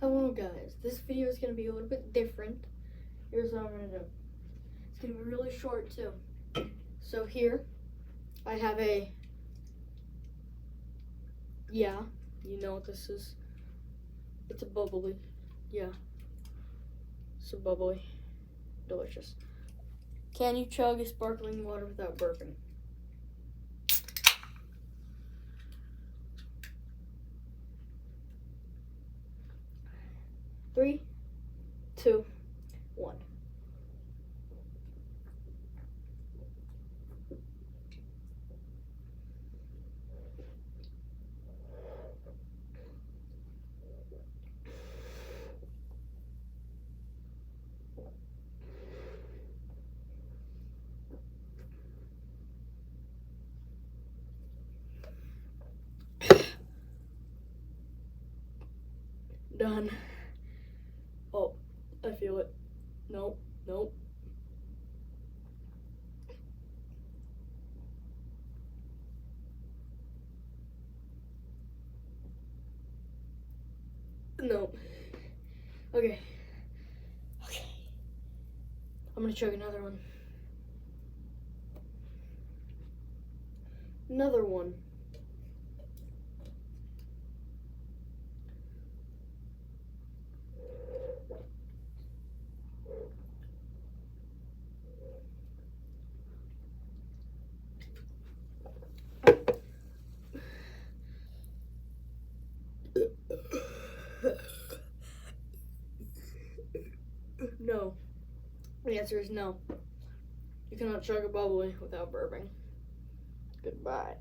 Hello guys, this video is going to be a little bit different. Here's what I'm going to do. It's going to be really short too. So here, I have a, yeah, you know what this is. It's a bubbly, yeah. It's a bubbly, delicious. Can you chug a sparkling water without burping? Three, two, one. Done. Oh, I feel it. Nope, nope. Nope. Okay. Okay. I'm gonna chug another one. Another one. No. The answer is no. You cannot chug a bubbly without burping. Goodbye.